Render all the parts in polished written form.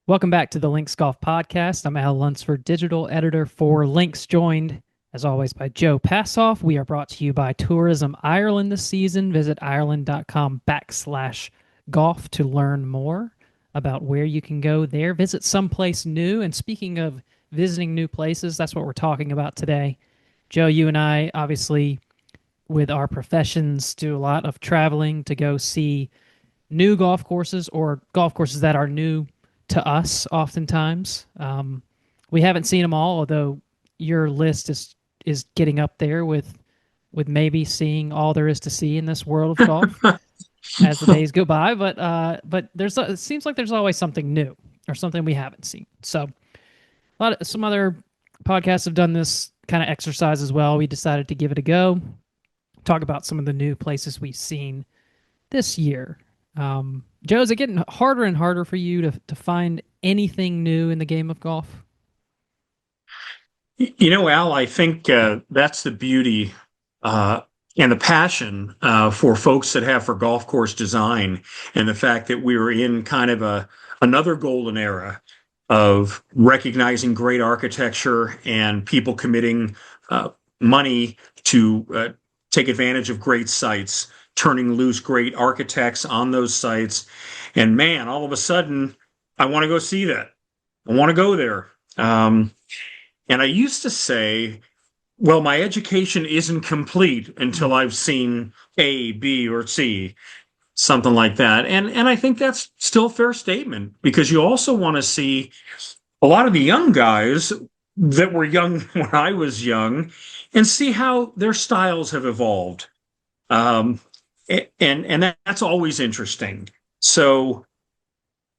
Welcome back to the Links Golf Podcast. I'm Al Lunsford, digital editor for Links, joined as always by Joe Passov. We are brought to you by Tourism Ireland this season. Visit ireland.com/golf to learn more about where you can go there. Visit someplace new. And speaking of visiting new places, that's what we're talking about today. Joe, you and I, obviously, with our professions, do a lot of traveling to go see new golf courses or golf courses that are new to us oftentimes. We haven't seen them all, although your list is getting up there with maybe seeing all there is to see in this world of golf as the days go by. But it seems like there's always something new or something we haven't seen. So some other podcasts have done this kind of exercise as well. We decided to give it a go, talk about some of the new places we've seen this year. Joe, is it getting harder and harder for you to find anything new in the game of golf? Al, I think that's the beauty and the passion for folks that have for golf course design, and the fact that we were in kind of another golden era of recognizing great architecture and people committing money to take advantage of great sites, turning loose great architects on those sites. And man, all of a sudden, I want to go see that. I want to go there. And I used to say, well, my education isn't complete until I've seen A, B, or C, something like that. And I think that's still a fair statement, because you also want to see a lot of the young guys that were young when I was young and see how their styles have evolved. And that's always interesting. So,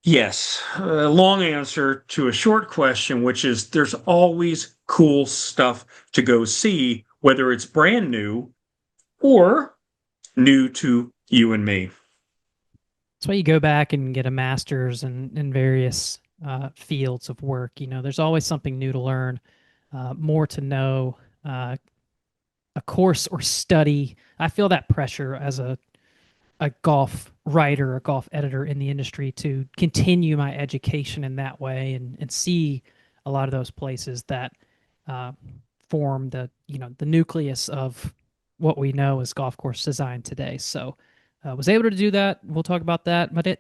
yes, a long answer to a short question, which is there's always cool stuff to go see, whether it's brand new or new to you and me. That's why you go back and get a master's in various fields of work. You know, there's always something new to learn, more to know, a course or study. I feel that pressure as a golf writer, a golf editor in the industry to continue my education in that way and see a lot of those places that form the nucleus of what we know as golf course design today. So was able to do that. We'll talk about that. But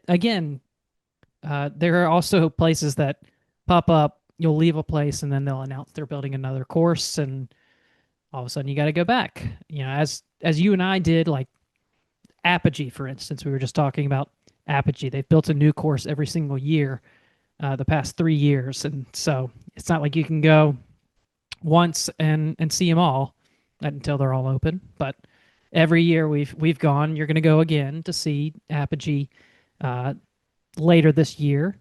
there are also places that pop up. You'll leave a place and then they'll announce they're building another course, and all of a sudden you got to go back. You know, as you and I did, like Apogee, for instance. We were just talking about Apogee. They've built a new course every single year the past 3 years, and so it's not like you can go once and see them all until they're all open. But every year we've gone. You're going to go again to see Apogee later this year,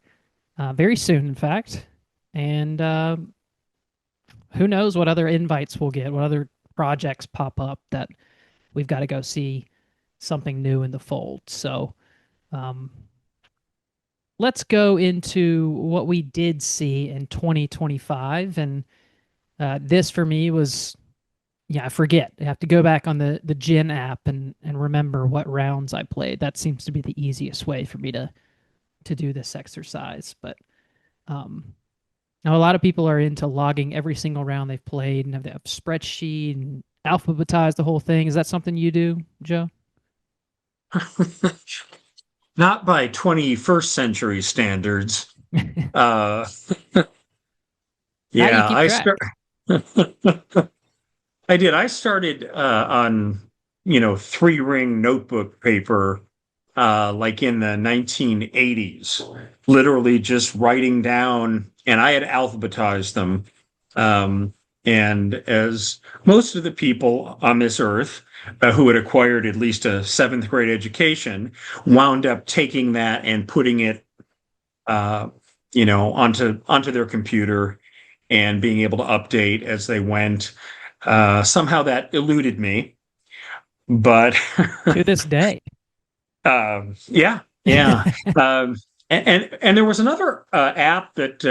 very soon, in fact. And who knows what other invites we'll get, what other projects pop up that we've got to go see something new in the fold. So let's go into what we did see in 2025. And this for me was, I forget. I have to go back on the Gin app and remember what rounds I played. That seems to be the easiest way for me to do this exercise. But now a lot of people are into logging every single round they've played and have a spreadsheet and alphabetize the whole thing. Is that something you do, Joe? Not by 21st century standards. How do you Yeah, keep track? I did. I started on, 3-ring notebook paper, like in the 1980s, literally just writing down, and I had alphabetized them. And as most of the people on this earth who had acquired at least a seventh grade education wound up taking that and putting it, onto their computer and being able to update as they went. Somehow that eluded me, but To this day. yeah, yeah. And there was another app that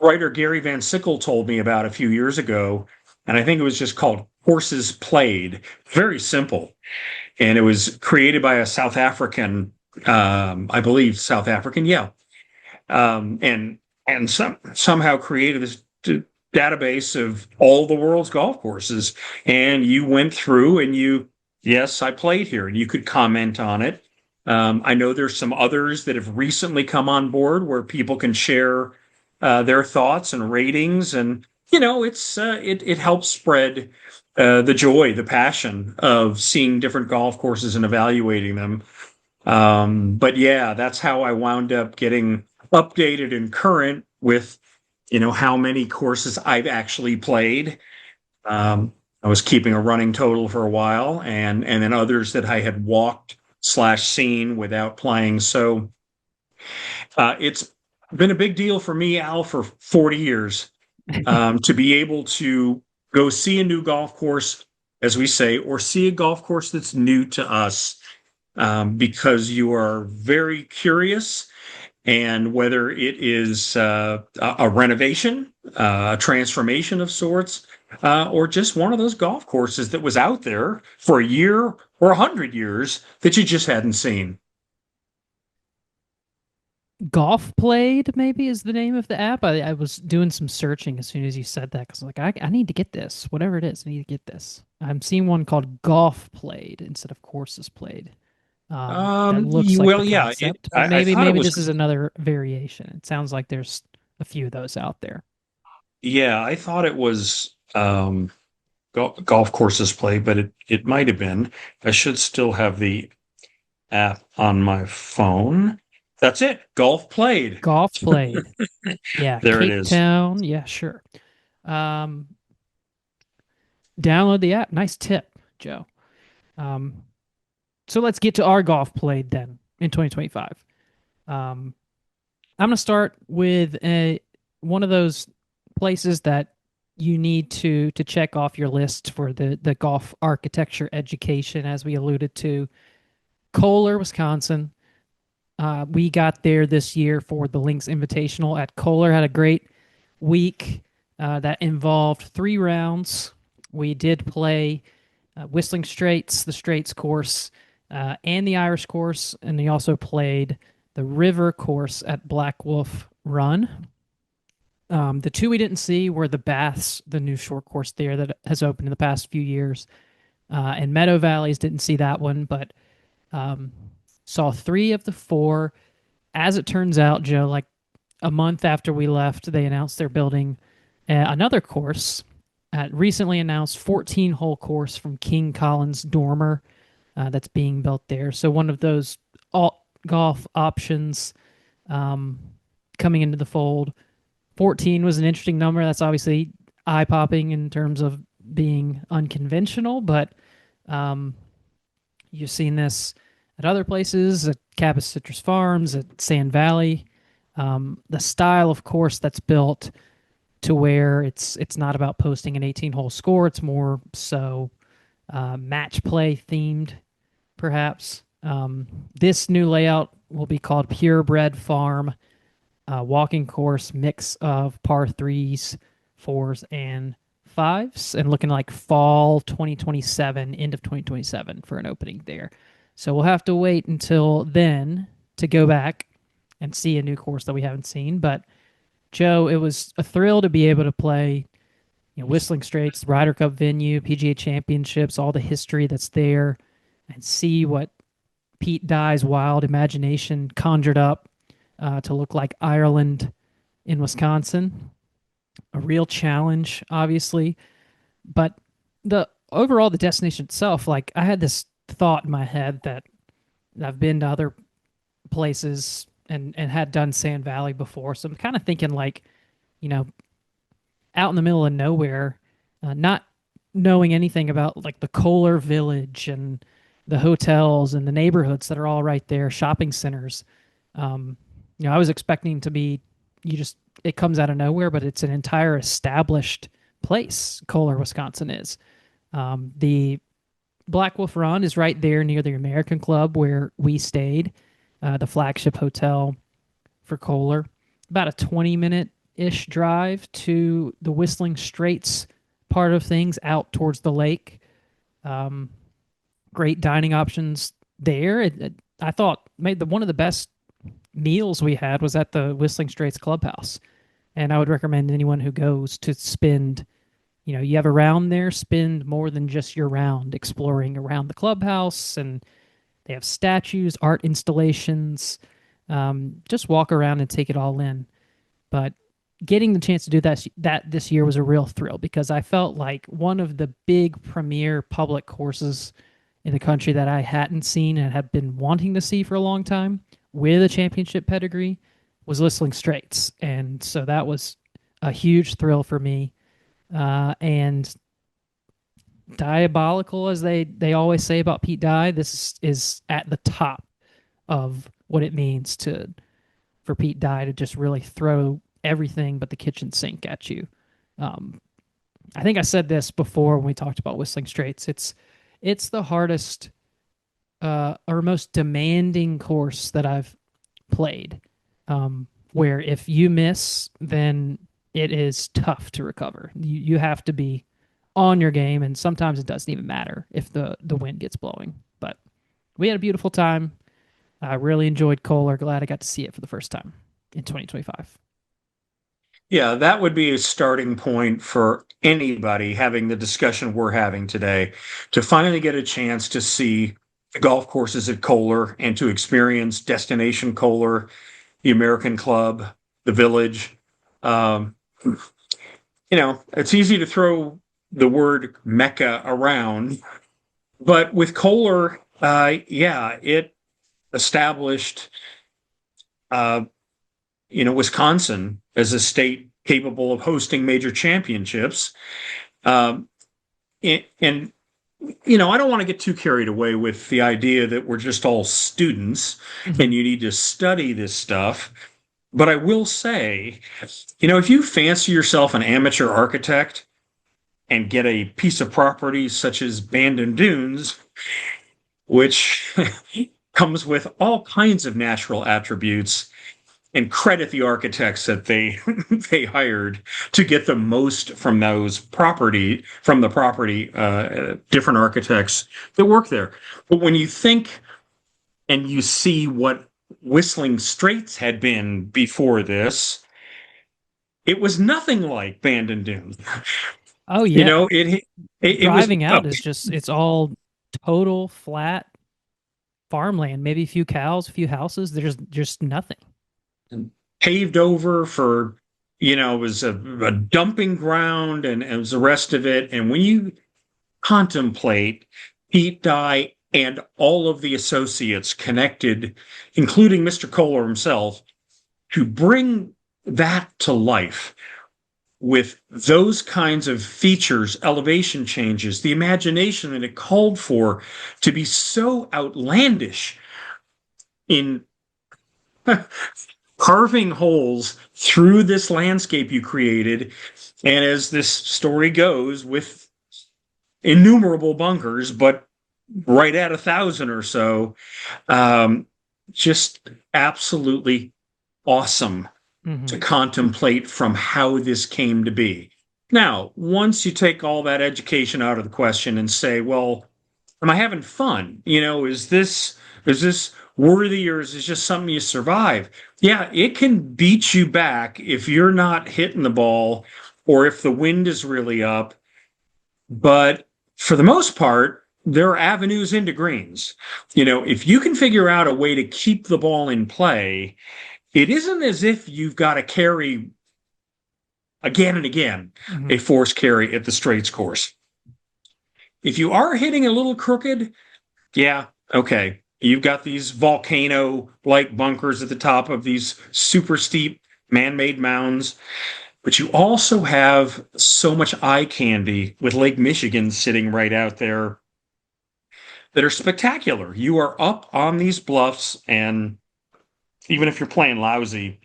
writer Gary Van Sickle told me about a few years ago, and I think it was just called Horses Played. Very simple, and it was created by a South African, I believe South African, yeah. and somehow created this database of all the world's golf courses. And you went through and yes, I played here, and you could comment on it. I know there's some others that have recently come on board where people can share their thoughts and ratings, and it helps spread the joy, the passion of seeing different golf courses and evaluating them. But yeah, that's how I wound up getting updated and current with, how many courses I've actually played. I was keeping a running total for a while, and then others that I had walked slash seen without playing. So it's been a big deal for me, Al, for 40 years, to be able to go see a new golf course, as we say, or see a golf course that's new to us, because you are very curious. And whether it is a renovation, a transformation of sorts, or just one of those golf courses that was out there for a year or 100 years that you just hadn't seen. Golf Played, maybe, is the name of the app. I was doing some searching as soon as you said that because like, I need to get this, whatever it is. I need to get this. I'm seeing one called Golf Played instead of Courses Played. That looks like the Well, yeah, concept, but I maybe thought it maybe was, this is another variation. It sounds like there's a few of those out there. yeah, I thought it was golf courses play, but it might have been. I should still have the app on my phone. That's it. Golf played. Golf Played. Yeah, There it Cape is. Town. Yeah, sure. Um, Download the app. Nice tip, Joe. Um, so let's get to our Golf Played then in 2025. Um, I'm gonna start with one of those places that you need to check off your list for the golf architecture education, as we alluded to. Kohler, Wisconsin. We got there this year for the Links Invitational at Kohler. Had a great week that involved 3 rounds. We did play Whistling Straits, the Straits course, and the Irish course, and we also played the River course at Black Wolf Run. The two we didn't see were the Baths, the new short course there that has opened in the past few years, and Meadow Valleys. Didn't see that one, but um, saw 3 of the 4. As it turns out, Joe, like a month after we left, they announced they're building another course. Recently announced 14-hole course from King Collins Dormer that's being built there. So one of those alt golf options um, coming into the fold. 14 was an interesting number. That's obviously eye popping in terms of being unconventional, but um, you've seen this at other places, at Cabot Citrus Farms, at Sand Valley. The style of course that's built to where it's not about posting an 18-hole score. It's more so match play themed, perhaps. This new layout will be called Purebred Farm Walking Course, mix of par threes, fours, and fives, and looking like fall 2027, end of 2027 for an opening there. So we'll have to wait until then to go back and see a new course that we haven't seen. But Joe, it was a thrill to be able to play, Whistling Straits, Ryder Cup venue, PGA Championships, all the history that's there, and see what Pete Dye's wild imagination conjured up to look like Ireland in Wisconsin. A real challenge, obviously, but the destination itself, like I had this thought in my head that I've been to other places and had done Sand Valley before, so I'm kind of thinking like, you know, out in the middle of nowhere, not knowing anything about like the Kohler Village and the hotels and the neighborhoods that are all right there, shopping centers. Um, I was expecting to be it comes out of nowhere, but it's an entire established place. Kohler, Wisconsin is. The Black Wolf Run is right there near the American Club where we stayed, the flagship hotel for Kohler. About a 20-minute ish drive to the Whistling Straits part of things out towards the lake. Um, Great dining options there. I thought made one of the best meals we had was at the Whistling Straits Clubhouse. And I would recommend anyone who goes to spend, you have a round there, spend more than just your round exploring around the clubhouse. And they have statues, art installations. Just walk around and take it all in. But getting the chance to do that this year was a real thrill because I felt like one of the big premier public courses in the country that I hadn't seen and had been wanting to see for a long time with a championship pedigree was Whistling Straits, and so that was a huge thrill for me. And diabolical as they always say about Pete Dye, this is at the top of what it means to for Pete Dye to just really throw everything but the kitchen sink at you. Um, I think I said this before when we talked about Whistling Straits. It's the hardest or most demanding course that I've played. Where if you miss, then it is tough to recover. You have to be on your game, and sometimes it doesn't even matter if the wind gets blowing. But we had a beautiful time. I really enjoyed Kohler. Glad I got to see it for the first time in 2025. Yeah, that would be a starting point for anybody having the discussion we're having today to finally get a chance to see the golf courses at Kohler and to experience Destination Kohler, the American Club, the Village. Um, it's easy to throw the word Mecca around, but with Kohler, yeah, it established, uh, Wisconsin as a state capable of hosting major championships. Um, and I don't want to get too carried away with the idea that we're just all students Mm-hmm. and you need to study this stuff. But I will say, if you fancy yourself an amateur architect and get a piece of property such as Bandon Dunes, which comes with all kinds of natural attributes, and credit the architects that they they hired to get the most from the property, different architects that work there. But when you think and you see what Whistling Straits had been before this, it was nothing like Bandon Dunes. Oh You yeah, know, it was driving out is just it's all total flat farmland. Maybe a few cows, a few houses. There's just nothing. paved over for, it was a dumping ground and it was the rest of it. And when you contemplate Pete Dye and all of the associates connected, including Mr. Kohler himself, to bring that to life with those kinds of features, elevation changes, the imagination that it called for to be so outlandish in carving holes through this landscape you created. And as this story goes, with innumerable bunkers, but right at 1,000 or so, um, just absolutely awesome Mm-hmm. to contemplate from how this came to be. Now, once you take all that education out of the question and say, well, am I having fun? Is this worthy, or is this just something you survive? Yeah, it can beat you back if you're not hitting the ball or if the wind is really up. But for the most part, there are avenues into greens. If you can figure out a way to keep the ball in play, it isn't as if you've got to carry again and again Mm-hmm. a force carry at the straights course. If you are hitting a little crooked, yeah, okay. You've got these volcano-like bunkers at the top of these super steep man-made mounds, but you also have so much eye candy with Lake Michigan sitting right out there that are spectacular. You are up on these bluffs, and even if you're playing lousy,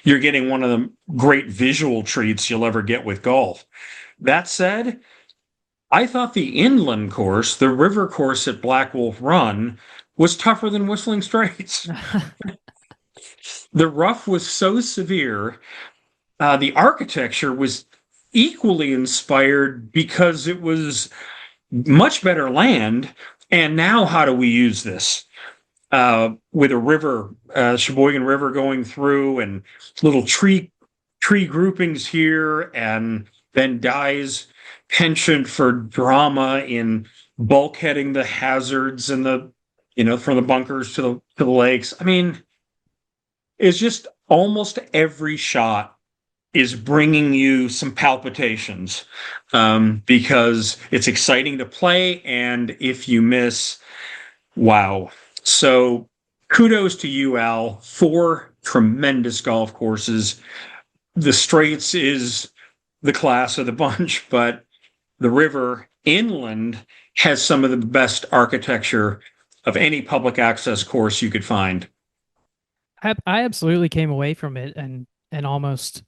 you're getting one of the great visual treats you'll ever get with golf. That said, I thought the inland course, the river course at Black Wolf Run, was tougher than Whistling Straits. The rough was so severe. The architecture was equally inspired because it was much better land. And now, how do we use this? with a river, Sheboygan River going through, and little tree groupings here, and then Dye's penchant for drama in bulkheading the hazards and from the bunkers to the lakes. I mean, it's just almost every shot is bringing you some palpitations, because it's exciting to play, and if you miss, wow. So kudos to you, Al. Four tremendous golf courses. The Straits is the class of the bunch, but the river inland has some of the best architecture of any public access course you could find. I absolutely came away from it and almost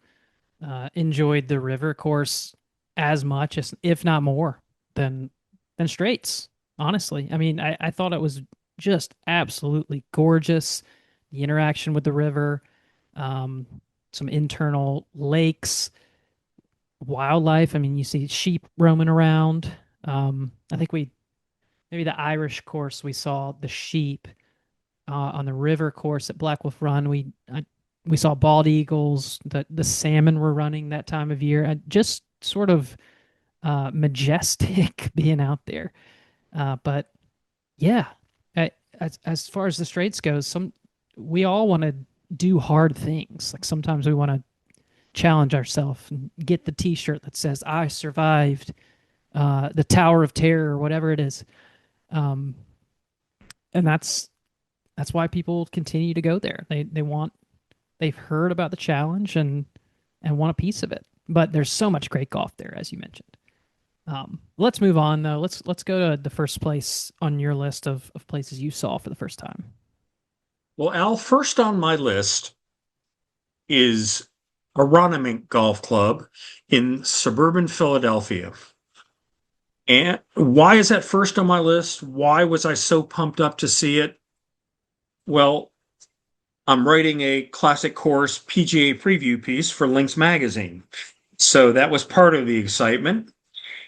enjoyed the river course as much as, if not more, than Straits. Honestly, I mean, I thought it was just absolutely gorgeous. The interaction with the river, um, some internal lakes, wildlife. I mean, you see sheep roaming around. I think we maybe the Irish course we saw the sheep. On the river course at Black Wolf Run, we saw bald eagles. The salmon were running that time of year. Just sort of majestic being out there. But yeah, as far as the Straits goes, we all want to do hard things. Like sometimes we want to challenge ourselves and get the T-shirt that says "I survived the Tower of Terror" or whatever it is. Um, and that's why people continue to go there. They've heard about the challenge and want a piece of it. But there's so much great golf there, as you mentioned. Let's move on though. Let's go to the first place on your list of places you saw for the first time. Well, Al, first on my list is Aronimink Golf Club in suburban Philadelphia. And why is that first on my list? Why was I so pumped up to see it? Well, I'm writing a classic course PGA preview piece for Links Magazine. So that was part of the excitement.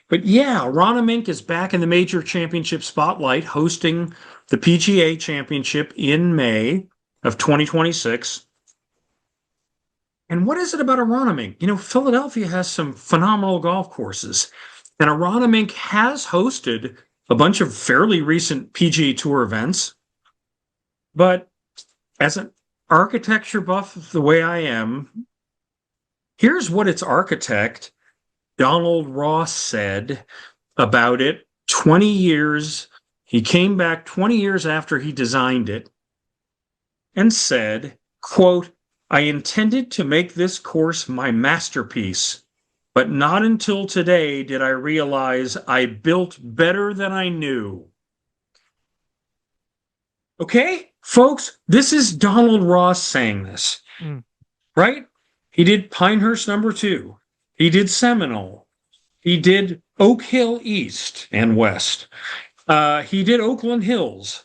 But yeah, Aronimink is back in the major championship spotlight, hosting the PGA Championship in May of 2026. And what is it about Aronimink? Philadelphia has some phenomenal golf courses, and Aronimink has hosted a bunch of fairly recent PGA Tour events. But as an architecture buff the way I am, here's what its architect, Donald Ross, said about it 20 years. He came back 20 years after he designed it and said, quote, "I intended to make this course my masterpiece, but not until today did I realize I built better than I knew." Okay, folks, this is Donald Ross saying this, Mm. right? He did Pinehurst #2. He did Seminole. He did Oak Hill East and West. He did Oakland Hills.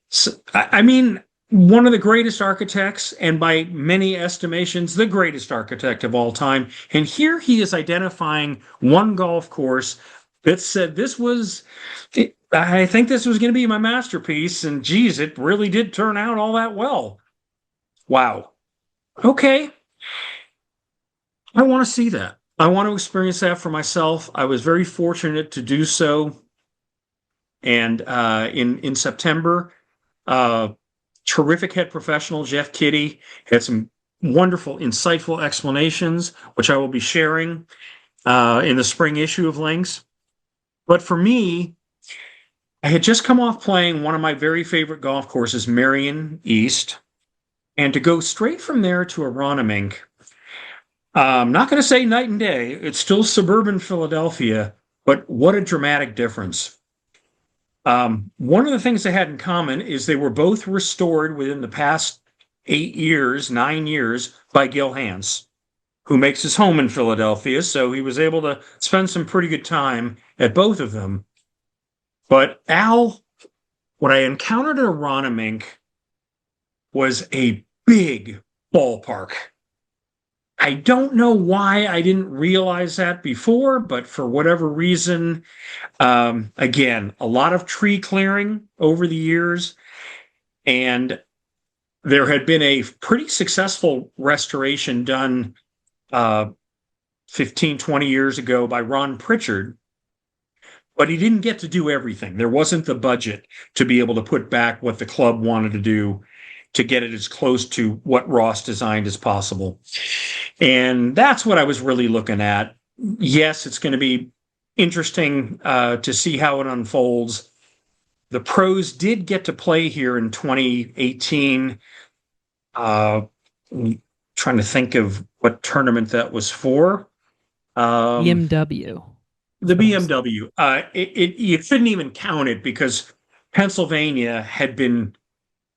So, I mean, one of the greatest architects, and by many estimations, the greatest architect of all time. And here he is identifying one golf course that said I think this was going to be my masterpiece, and geez, it really did turn out all that well. Wow. Okay. I want to see that. I want to experience that for myself. I was very fortunate to do so. And in September, uh, terrific head professional Jeff Kitty had some wonderful, insightful explanations, which I will be sharing in the spring issue of Links. But for me, I had just come off playing one of my very favorite golf courses, Marion East, and to go straight from there to Aronimink. I'm not going to say night and day. It's still suburban Philadelphia, but what a dramatic difference. One of the things they had in common is they were both restored within the past 8 years, 9 years by Gil Hanse, who makes his home in Philadelphia. So he was able to spend some pretty good time at both of them. But Al, what I encountered at Aronimink was a big ballpark. I don't know why I didn't realize that before, but for whatever reason, again, a lot of tree clearing over the years. And there had been a pretty successful restoration done uh, 15, 20 years ago by Ron Pritchard, but he didn't get to do everything. There wasn't the budget to be able to put back what the club wanted to do to get it as close to what Ross designed as possible. And that's what I was really looking at. Yes, it's going to be interesting to see how it unfolds. The pros did get to play here in 2018. I'm trying to think of what tournament that was for. Um, BMW. That's the what I was. BMW. You shouldn't even count it because Pennsylvania had been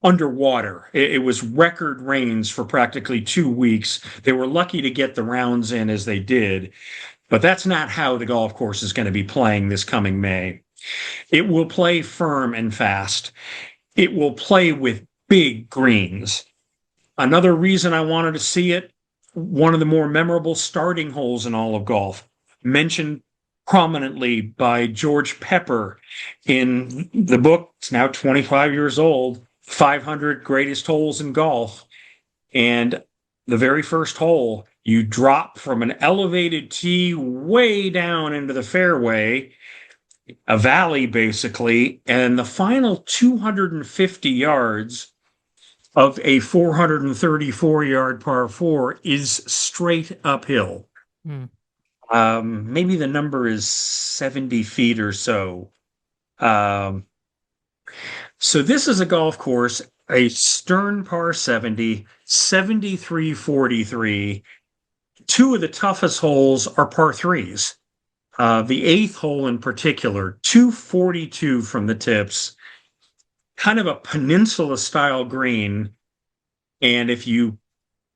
underwater. It was record rains for practically 2 weeks. They were lucky to get the rounds in as they did, but that's not how the golf course is going to be playing this coming May. It will play firm and fast. It will play with big greens. Another reason I wanted to see it, one of the more memorable starting holes in all of golf, mentioned prominently by George Pepper in the book. It's now 25 years old, 500 Greatest Holes in Golf. And the very first hole, you drop from an elevated tee way down into the fairway, a valley basically, and the final 250 yards of a 434-yard par four is straight uphill. Hmm. Maybe the number is 70 feet or so. Um, so this is a golf course, a stern par 70, 73-43. Two of the toughest holes are par threes. The eighth hole in particular, 242 from the tips, kind of a peninsula style green. And if you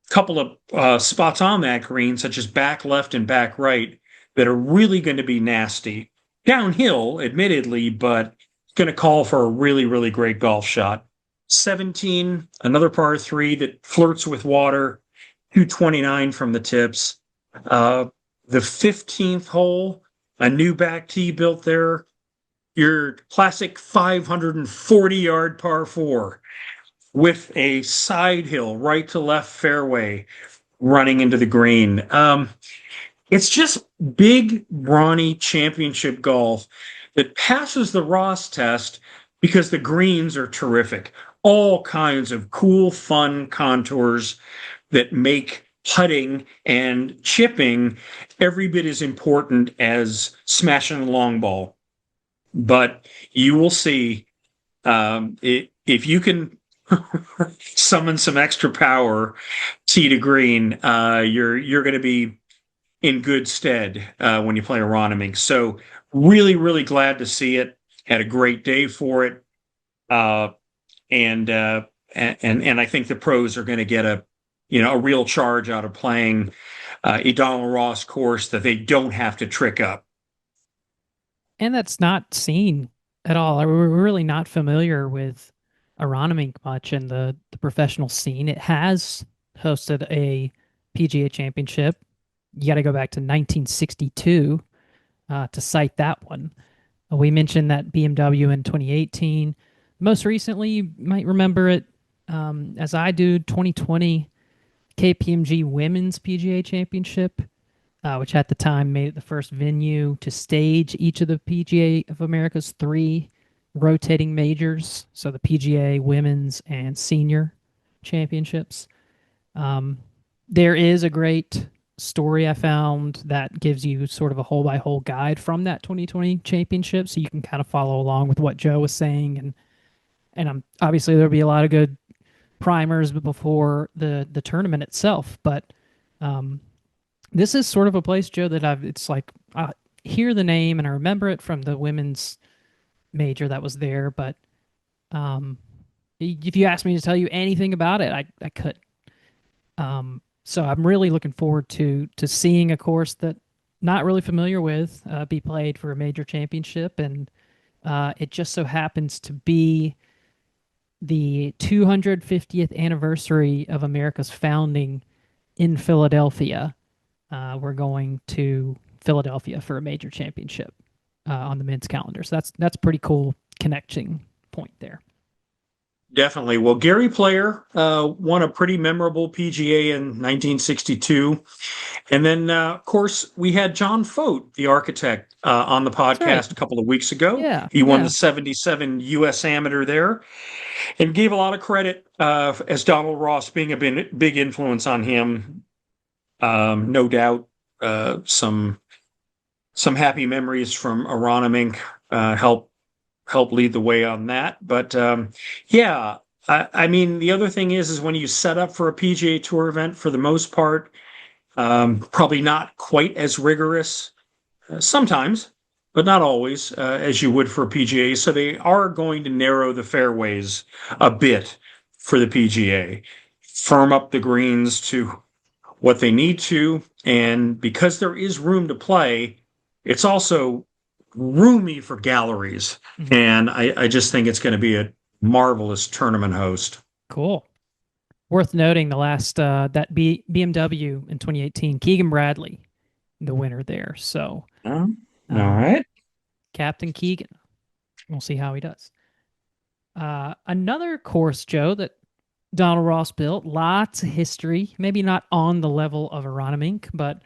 couple of spots on that green, such as back left and back right, that are really going to be nasty. Downhill, admittedly, but it's going to call for a really, really great golf shot. 17, another par three that flirts with water, 229 from the tips. The 15th hole, a new back tee built there, your classic 540-yard par four with a side hill right to left fairway running into the green. It's just big, brawny championship golf that passes the Ross test because the greens are terrific. All kinds of cool, fun contours that make putting and chipping every bit as important as smashing a long ball. But you will see if you can summon some extra power, tee to green, you're going to be in good stead when you play Aronimink. So really, really glad to see it. Had a great day for it, uh, and and I think the pros are going to get a real charge out of playing a Donald Ross course that they don't have to trick up. And that's not seen at all. We're really not familiar with Aronimink much in the professional scene. It has hosted a PGA championship. You got to go back to 1962 to cite that one. We mentioned that BMW in 2018. Most recently, you might remember it as I do, 2020 KPMG Women's PGA Championship, which at the time made it the first venue to stage each of the PGA of America's three rotating majors. So the PGA Women's and Senior Championships. Um, there is a great story I found that gives you sort of a hole by hole guide from that 2020 championship, so you can kind of follow along with what Joe was saying, and obviously there'll be a lot of good primers before the tournament itself. But um, this is sort of a place, Joe, that it's like I hear the name and I remember it from the women's major that was there, but um, if you asked me to tell you anything about it, I could. So I'm really looking forward to seeing a course that not really familiar with be played for a major championship, and it just so happens to be the 250th anniversary of America's founding in Philadelphia. We're going to Philadelphia for a major championship on the men's calendar, so that's pretty cool connecting point there. definitely. Well, Gary Player won a pretty memorable PGA in 1962. And then, of course, we had John Fote, the architect, on the That's right. podcast a couple of weeks ago. Yeah, He won the yeah. 77 U.S. Amateur there and gave a lot of credit as Donald Ross being a big influence on him. No doubt, some happy memories from Aronimink help lead the way on that. But yeah, I mean, the other thing is when you set up for a PGA Tour event, for the most part, probably not quite as rigorous sometimes, but not always, as you would for a PGA. So they are going to narrow the fairways a bit for the PGA, firm up the greens to what they need to. And because there is room to play, it's also roomy for galleries. Mhm. And I just think it's going to be a marvelous tournament host. Cool. Worth noting the last that BMW in 2018, Keegan Bradley, the winner there. So All um, right. Captain Keegan, we'll see how he does. Another course, Joe, that Donald Ross built, lots of history. Maybe not on the level of Aronimink, but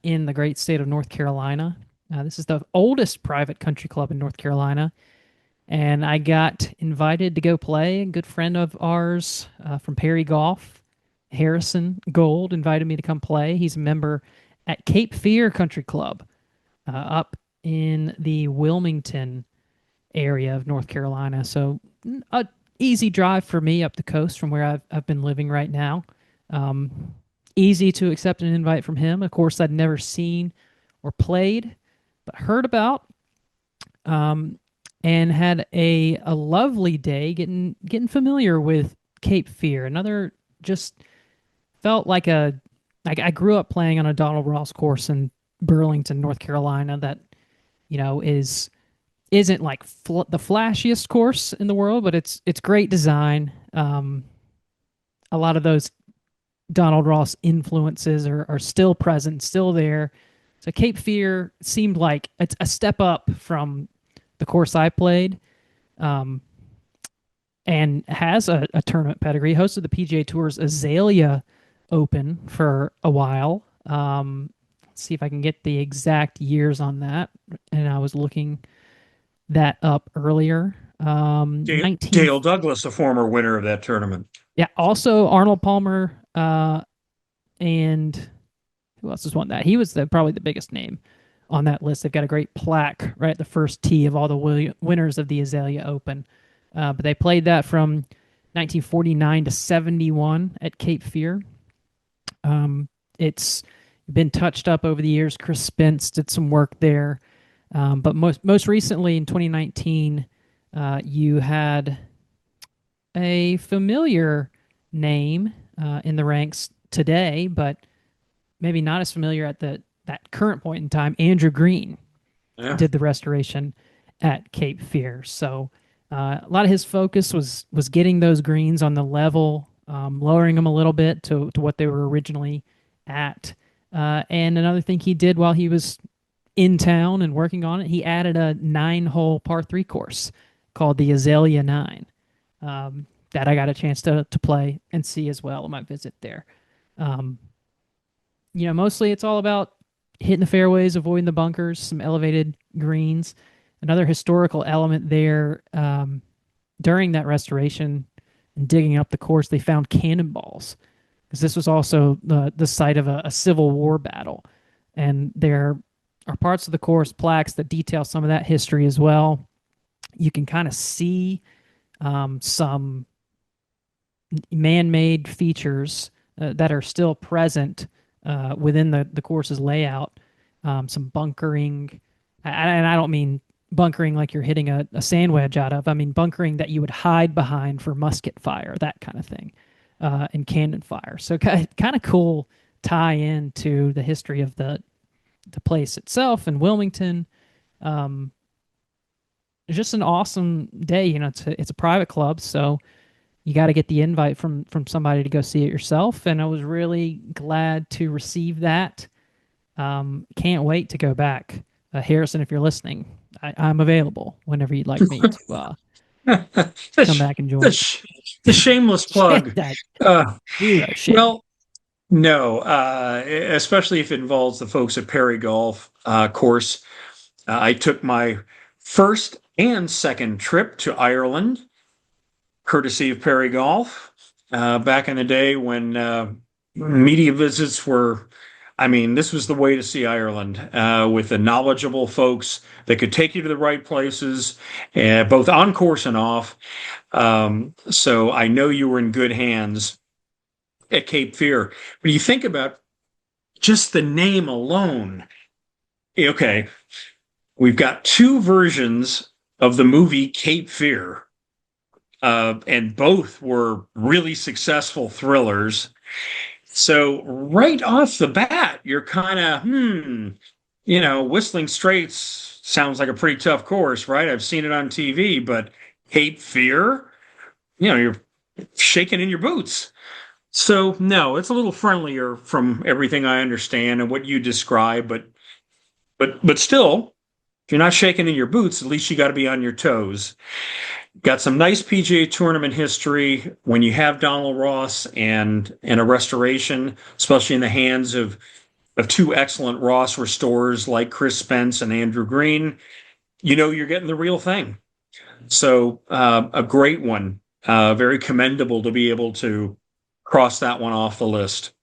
in the great state of North Carolina. This is the oldest private country club in North Carolina. And I got invited to go play. A good friend of ours from Perry Golf, Harrison Gold, invited me to come play. He's a member at Cape Fear Country Club up in the Wilmington area of North Carolina. So a easy drive for me up the coast from where I've been living right now. Um, Easy to accept an invite from him. Of course, I'd never seen or played, but heard about. Um, and had a lovely day getting familiar with Cape Fear. Another just felt like I grew up playing on a Donald Ross course in Burlington, North Carolina. That isn't like the flashiest course in the world, but it's great design. A lot of those Donald Ross influences are still present, still there. So Cape Fear seemed like it's a step up from the course I played, um, and has a tournament pedigree. Hosted the PGA Tour's Azalea Open for a while. Let's see if I can get the exact years on that. And I was looking that up earlier. 19. Dale Douglas, a former winner of that tournament. Yeah. Also Arnold Palmer, and who else has won that? He was probably the biggest name on that list. They've got a great plaque right at the first tee of all the winners of the Azalea Open. But they played that from 1949 to 71 at Cape Fear. It's been touched up over the years. Chris Spence did some work there. But most recently in 2019, you had a familiar name in the ranks today, but maybe not as familiar at that current point in time. Andrew Green Yeah. did the restoration at Cape Fear, so a lot of his focus was getting those greens on the level, lowering them a little bit to what they were originally at. And another thing he did while he was in town and working on it, he added a 9-hole par 3 course called the Azalea 9, that I got a chance to play and see as well on my visit there. Um, Mostly it's all about hitting the fairways, avoiding the bunkers, some elevated greens. Another historical element there, during that restoration and digging up the course, they found cannonballs because this was also the site of a Civil War battle. And there are parts of the course, plaques that detail some of that history as well. You can kind of see some man-made features that are still present within the course's layout. Some bunkering, and I don't mean bunkering like you're hitting a sand wedge out of. I mean bunkering that you would hide behind for musket fire, that kind of thing, and cannon fire. So kind of cool tie in to the history of the place itself in Wilmington. Um, it's just an awesome day. It's a private club, so you got to get the invite from somebody to go see it yourself. And I was really glad to receive that. Can't wait to go back. Harrison, if you're listening, I'm available whenever you'd like me to Come The, back and the, join. sh- the shameless plug. That Uh, zero shame. well, no, especially if it involves the folks at Perry Golf course. I took my first and second trip to Ireland, courtesy of Perry Golf, back in the day when media visits were. I mean, this was the way to see Ireland with the knowledgeable folks that could take you to the right places, both on course and off. So I know you were in good hands at Cape Fear. When you think about just the name alone, okay, we've got two versions of the movie Cape Fear, and both were really successful thrillers. So right off the bat, you're kind of, Whistling Straits sounds like a pretty tough course, right? I've seen it on TV, but Cape Fear, you're shaking in your boots. So no, it's a little friendlier from everything I understand and what you describe, but still, if you're not shaking in your boots, at least you got to be on your toes. Got some nice PGA tournament history when you have Donald Ross and a restoration, especially in the hands of two excellent Ross restorers like Chris Spence and Andrew Green. You're getting the real thing. So a great one, very commendable to be able to cross that one off the list.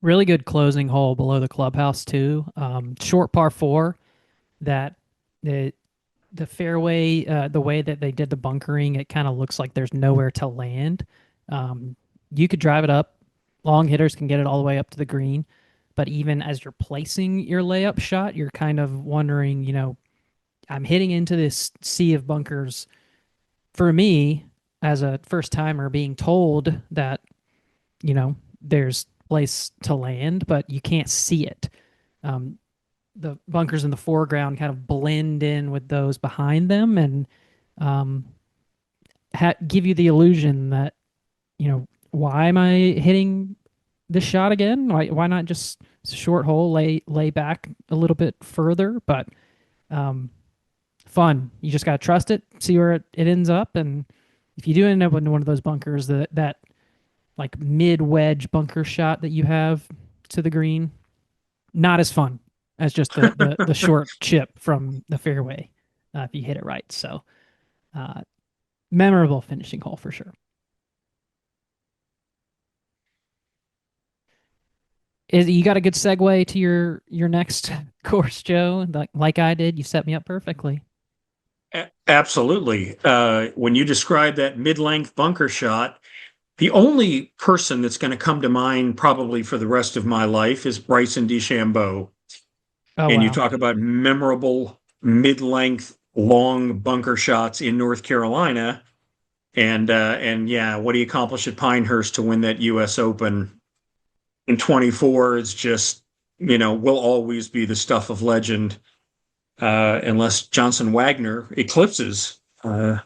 Really good closing hole below the clubhouse too. Short par four that the the fairway, the way that they did the bunkering, it kind of looks like there's nowhere to land. Um, you could drive it up. Long hitters can get it all the way up to the green, but even as you're placing your layup shot, you're kind of wondering, I'm hitting into this sea of bunkers. For me, as a first timer, being told that there's place to land, but you can't see it. Um, the bunkers in the foreground kind of blend in with those behind them and um, give you the illusion that why am I hitting this shot again? Why not just short hole, lay back a little bit further? But um, fun. You just gotta trust it, see where it ends up, and if you do end up in one of those bunkers, that like mid wedge bunker shot that you have to the green, not as fun as just the short chip from the fairway if you hit it right. So uh, memorable finishing hole for sure. Is you got a good segue to your next course, Joe? Like I did, you set me up perfectly. Absolutely. When you describe that mid-length bunker shot, the only person that's going to come to mind probably for the rest of my life is Bryson DeChambeau. Oh And you wow. talk about memorable mid-length long bunker shots in North Carolina. And yeah, what he accomplished at Pinehurst to win that US Open in 24 is just, will always be the stuff of legend, unless Johnson Wagner eclipses the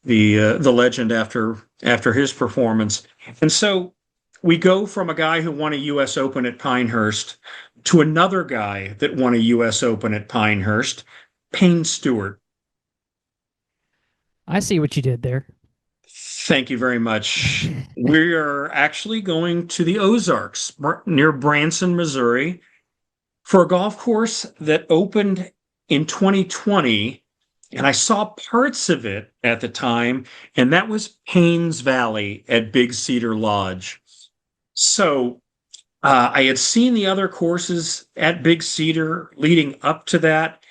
legend after his performance. And so we go from a guy who won a U.S. Open at Pinehurst to another guy that won a U.S. Open at Pinehurst, Payne Stewart. I see what you did there. Thank you very much. We are actually going to the Ozarks near Branson, Missouri, for a golf course that opened in 2020. And I saw parts of it at the time, and that was Payne's Valley at Big Cedar Lodge. So I had seen the other courses at Big Cedar leading up to that.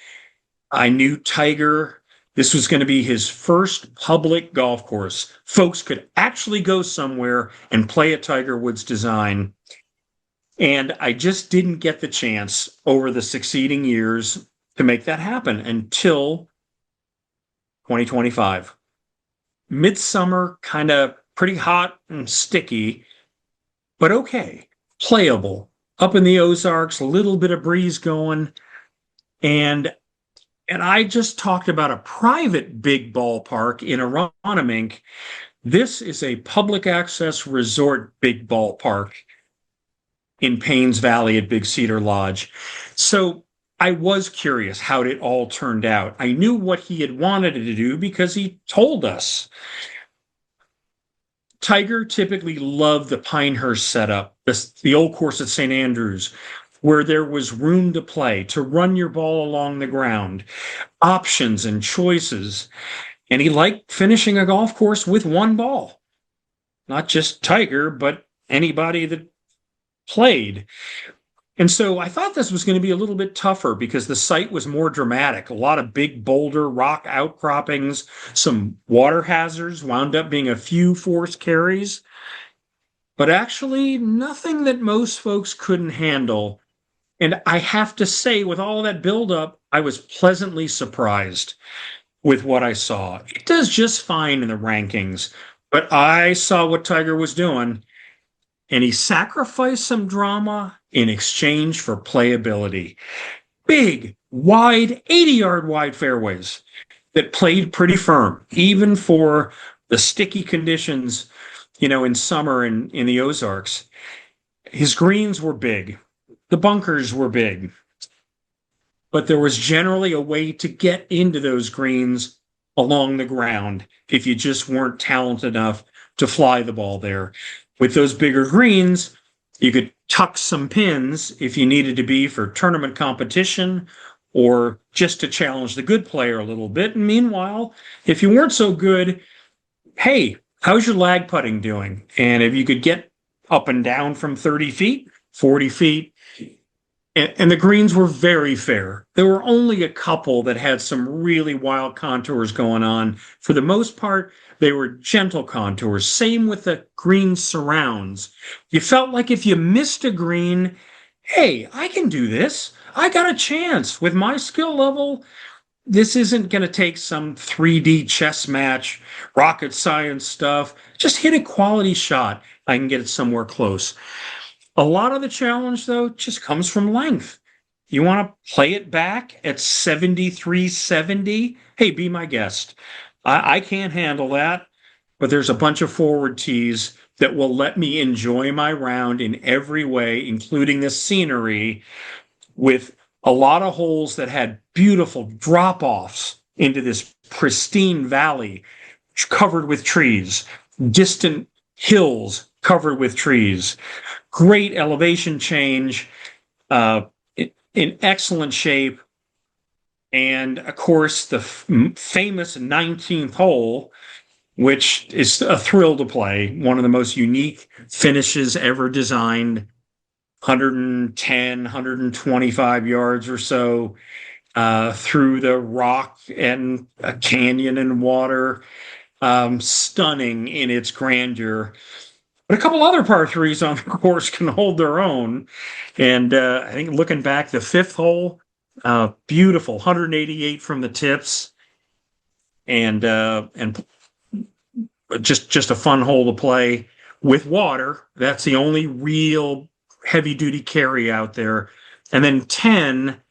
I knew Tiger. This was going to be his first public golf course. Folks could actually go somewhere and play a Tiger Woods design. And I just didn't get the chance over the succeeding years to make that happen until 2025. Midsummer, kind of pretty hot and sticky, but okay, playable. Up in the Ozarks, a little bit of breeze going. And and I just talked about a private big ballpark in Aronimink. This is a public access resort big ballpark in Paynes Valley at Big Cedar Lodge. So I was curious how it all turned out. I knew what he had wanted to do because he told us. Tiger typically loved the Pinehurst setup, the old course at St. Andrews, where there was room to play, to run your ball along the ground, options and choices. And he liked finishing a golf course with one ball, not just Tiger, but anybody that played. And so I thought this was going to be a little bit tougher because the site was more dramatic. A lot of big boulder rock outcroppings, some water hazards, wound up being a few forced carries, but actually nothing that most folks couldn't handle. And I have to say, with all that buildup, I was pleasantly surprised with what I saw. It does just fine in the rankings, but I saw what Tiger was doing, and he sacrificed some drama in exchange for playability. Big, wide, 80-yard wide fairways that played pretty firm, even for the sticky conditions, in summer in the Ozarks. His greens were big. The bunkers were big, but there was generally a way to get into those greens along the ground if you just weren't talented enough to fly the ball there. With those bigger greens, you could tuck some pins if you needed to be for tournament competition or just to challenge the good player a little bit. And meanwhile, if you weren't so good, hey, how's your lag putting doing? And if you could get up and down from 30 feet, 40 feet, and the greens were very fair. There were only a couple that had some really wild contours going on. For the most part, they were gentle contours. Same with the green surrounds. You felt like if you missed a green, hey, I can do this. I got a chance. With my skill level, this isn't going to take some 3D chess match, rocket science stuff. Just hit a quality shot. I can get it somewhere close. A lot of the challenge, though, just comes from length. You want to play it back at 73.70? Hey, be my guest. I can't handle that, but there's a bunch of forward tees that will let me enjoy my round in every way, including the scenery, with a lot of holes that had beautiful drop offs into this pristine valley covered with trees, distant hills covered with trees, great elevation change, uh, in excellent shape. And of course, the famous 19th hole, which is a thrill to play, one of the most unique finishes ever designed, 110, 125 yards or so through the rock and a canyon and water. Stunning in its grandeur. But a couple other par threes on the course can hold their own. And I think looking back, the fifth hole, beautiful, 188 from the tips, and just a fun hole to play with water. That's the only real heavy duty carry out there. And then 10,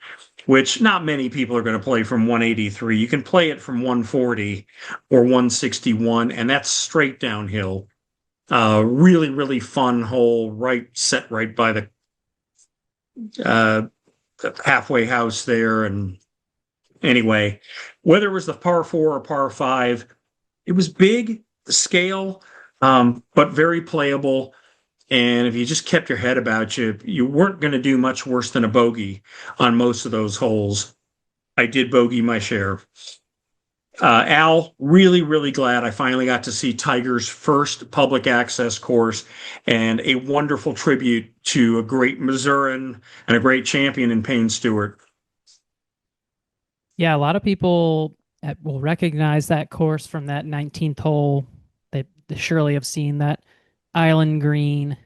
which not many people are going to play from 183. You can play it from 140 or 161, and that's straight downhill. Really, really fun hole, set right by uh, the halfway house there. And anyway, whether it was the par four or par five, it was big, the scale, but very playable. And if you just kept your head about you, you weren't going to do much worse than a bogey on most of those holes. I did bogey my share. Al, really, really glad I finally got to see Tiger's first public access course and a wonderful tribute to a great Missourian and a great champion in Payne Stewart. Yeah, a lot of people will recognize that course from that 19th hole. They surely have seen that island green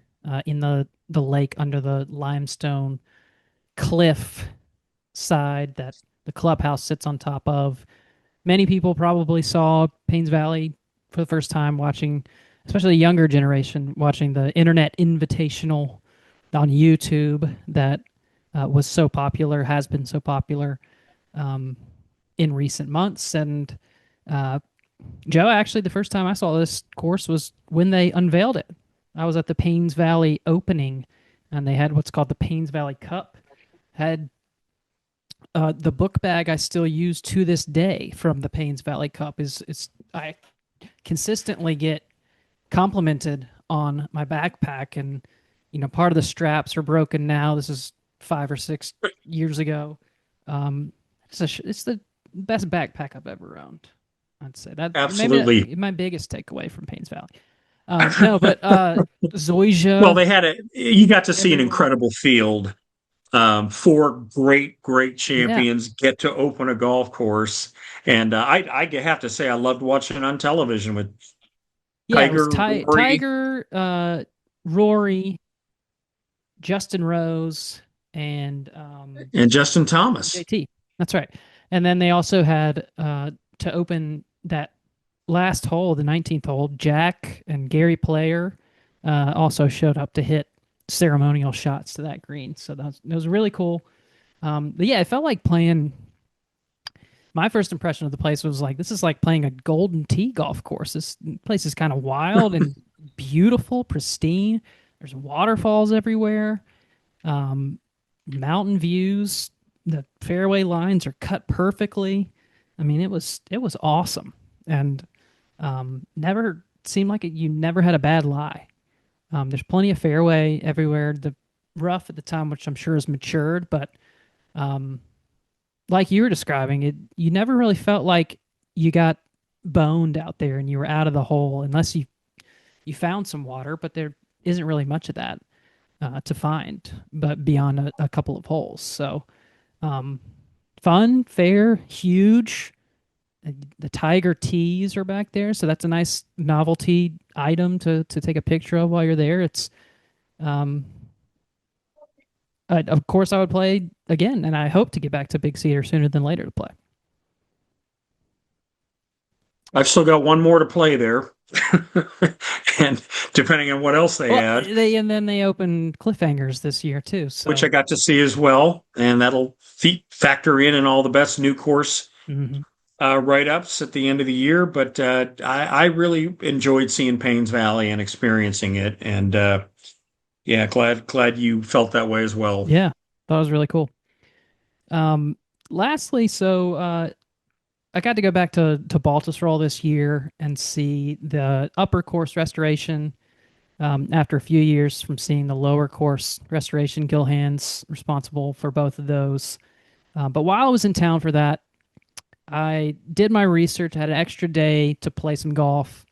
in the lake under the limestone cliff side that the clubhouse sits on top of. Many people probably saw Paynes Valley for the first time watching, especially the younger generation, watching the Internet Invitational on YouTube that was so popular, has been so popular um, in recent months. And uh, Joe, actually, the first time I saw this course was when they unveiled it. I was at the Paynes Valley opening, and they had what's called the Paynes Valley Cup. Had The book bag I still use to this day from the Paynes Valley Cup is I consistently get complimented on my backpack, and part of the straps are broken now. This is 5 or 6 years ago. Um, it's the best backpack I've ever owned. I'd say that maybe Absolutely. my biggest takeaway from Paynes Valley. No, but Well, Zoysia you got to see an everywhere. incredible field. Four great Yeah, champions get to open a golf course. And I have to say, I loved watching it on television with yeah. It was Tiger, Rory, Tiger, Rory, Justin Rose, and and Justin Thomas. JT. That's right. And then they also had to open that last hole, the 19th hole. Jack and Gary Player also showed up to hit ceremonial shots to that green. So that was really cool. But yeah, it felt like playing. My first impression of the place was like, this is like playing a Golden Tee golf course. This place is kind of wild and beautiful, pristine. There's waterfalls everywhere, um, mountain views. The fairway lines are cut perfectly. I mean, it was awesome, and never seemed like it. You never had a bad lie. There's plenty of fairway everywhere. The rough at the time, which I'm sure has matured, but um, like you were describing it, you never really felt like you got boned out there and you were out of the hole unless you found some water, but there isn't really much of that to find, but beyond a couple of holes. So um, fun, fair, huge. The tiger tees are back there, so that's a nice novelty item to take a picture of while you're there. It's um, of course I would play again, and I hope to get back to Big Cedar sooner than later to play. I've still got one more to play there. And depending on what else they Well, add, and then they opened cliffhangers this year too. which I So got to see as well, and that'll factor in all the best new course mhm. write-ups at the end of the year. But I really enjoyed seeing Paynes Valley and experiencing it, and yeah, glad you felt that way as well. Yeah, that was really cool. Um, lastly, so I got to go back to Baltusrol this year and see the upper course restoration. After a few years from seeing the lower course restoration, Gilhan's responsible for both of those. But while I was in town for that, I did my research, had an extra day to play some golf,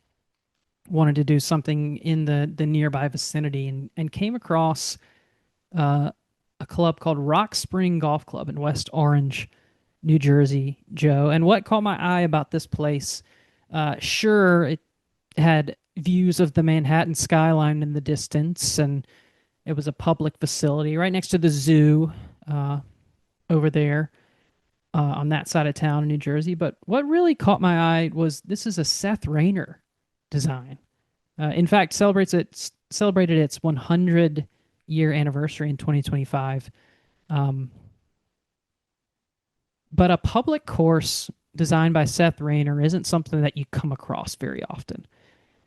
wanted to do something in the nearby vicinity, and came across uh, a club called Rock Spring Golf Club in West Orange, New Jersey, Joe. And what caught my eye about this place? Sure, it had views of the Manhattan skyline in the distance, and it was a public facility right next to the zoo uh, over there on that side of town in New Jersey. But what really caught my eye was this is a Seth Rayner design. In fact, celebrated its 100-year anniversary in 2025. Um, but a public course designed by Seth Rayner isn't something that you come across very often.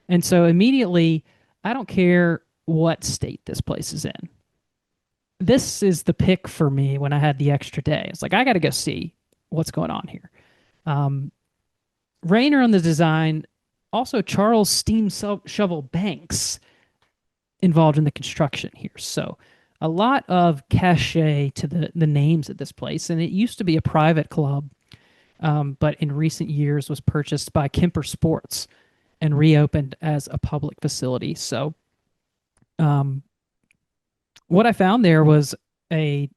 And so immediately, I don't care what state this place is in. This is the pick for me when I had the extra day. It's like, I got to go see what's going on here. Um, Rayner on the design, also Charles Steam Shovel Banks involved in the construction here. So a lot of cachet to the names of this place. And it used to be a private club, but in recent years was purchased by Kemper Sports and reopened as a public facility. So um, what I found there was a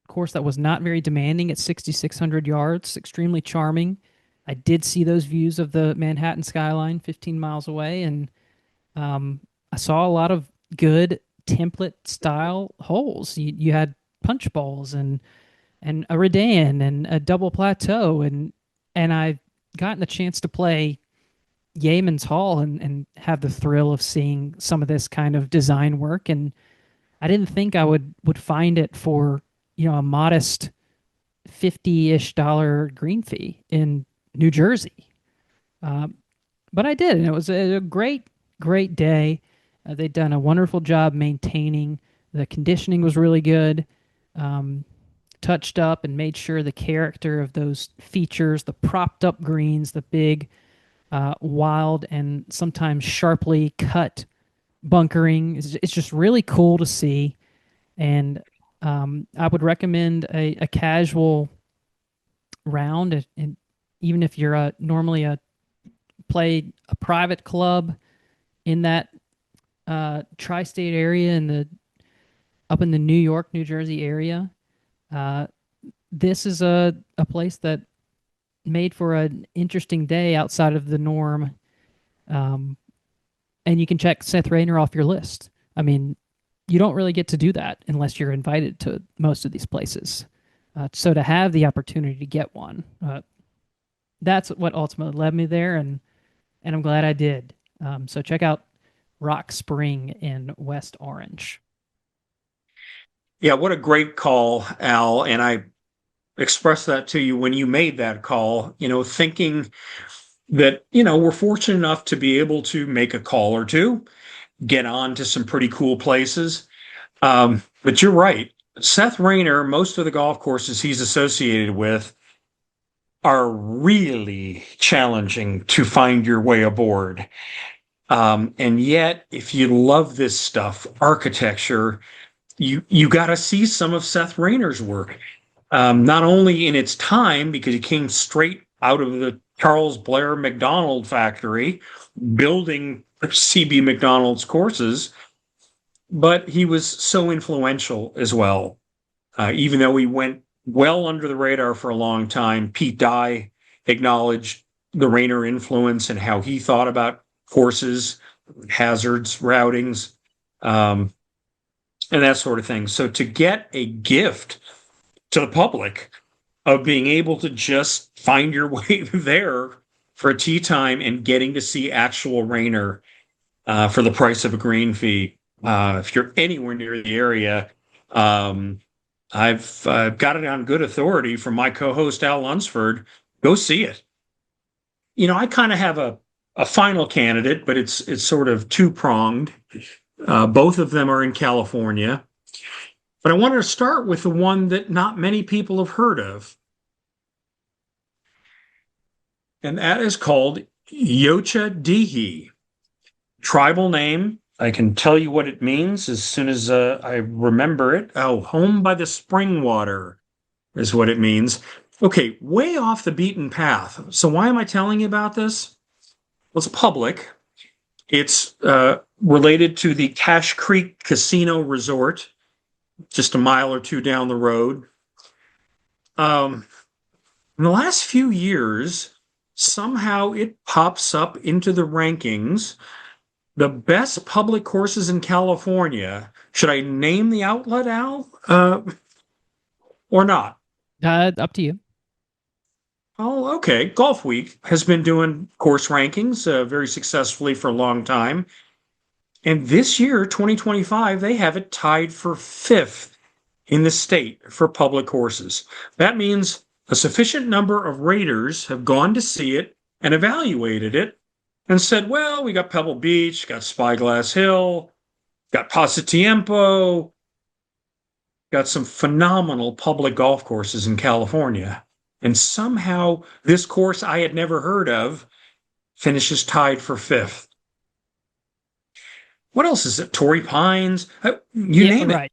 course that was not very demanding at 6,600 yards, extremely charming. I did see those views of the Manhattan skyline 15 miles away, and I saw a lot of good template style holes. You had punch bowls and a redan and a double plateau, and I've gotten the chance to play Yeaman's Hall and have the thrill of seeing some of this kind of design work. And I didn't think I would find it for a modest 50-ish dollar green fee in New Jersey. Um, but I did, and it was a great day. They'd done a wonderful job maintaining. The conditioning was really good. Um, touched up and made sure the character of those features, the propped up greens, the big, wild, and sometimes sharply cut bunkering, it's just really cool to see. And I would recommend a casual round, and even if you're normally play a private club in that tri-state area in the up in the New York, New Jersey area. Uh, this is a place that made for an interesting day outside of the norm. Um, and you can check Seth Rayner off your list. I mean, you don't really get to do that unless you're invited to most of these places. So to have the opportunity to get one, that's what ultimately led me there, and I'm glad I did. So check out Rock Spring in West Orange. Yeah, what a great call, Al. And I expressed that to you when you made that call, thinking that, we're fortunate enough to be able to make a call or two, get on to some pretty cool places. But you're right. Seth Rayner, most of the golf courses he's associated with are really challenging to find your way aboard. And yet, if you love this stuff, architecture, you got to see some of Seth Rayner's work. Not only in its time, because he came straight out of the Charles Blair McDonald factory, building CB McDonald's courses, but he was so influential as well. Even though he went well under the radar for a long time, Pete Dye acknowledged the Rayner influence and how he thought about courses, hazards, routings, um, and that sort of thing. So to get a gift to the public of being able to just find your way there for a tee time and getting to see actual Rayner for the price of a green fee. If you're anywhere near the area, I've got it on good authority from my co-host Al Lunsford. Go see it. I kind of have a final candidate, but it's sort of two pronged. Both of them are in California, but I wanted to start with the one that not many people have heard of, and that is called Yocha Dihi. Tribal name. I can tell you what it means as soon as I remember it. Oh, home by the spring water is what it means. Okay, way off the beaten path. So why am I telling you about this? Well, it's public. It's related to the Cache Creek Casino Resort, just a mile or two down the road. In the last few years, somehow it pops up into the rankings. The best public courses in California. Should I name the outlet, Al, or not? Up to you. Oh, okay. Golf Week has been doing course rankings very successfully for a long time. And this year, 2025, they have it tied for fifth in the state for public courses. That means a sufficient number of raters have gone to see it and evaluated it and said, well, we got Pebble Beach, got Spyglass Hill, got Pasatiempo, got some phenomenal public golf courses in California. And somehow this course I had never heard of finishes tied for fifth. What else is it? Torrey Pines? You Yeah, name it. right.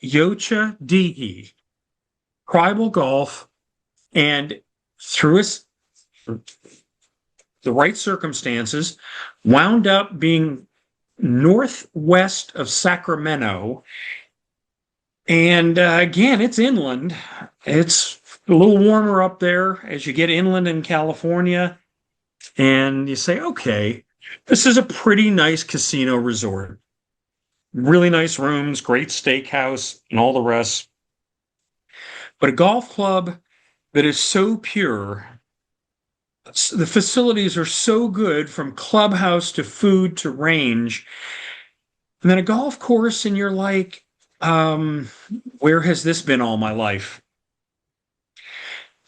Yocha Dihi, tribal golf, and through the right circumstances, wound up being northwest of Sacramento. And again, it's inland. It's a little warmer up there as you get inland in California. And you say, okay, this is a pretty nice casino resort. Really nice rooms, great steakhouse, and all the rest. But a golf club that is so pure, the facilities are so good from clubhouse to food to range. And then a golf course, and you're like, where has this been all my life?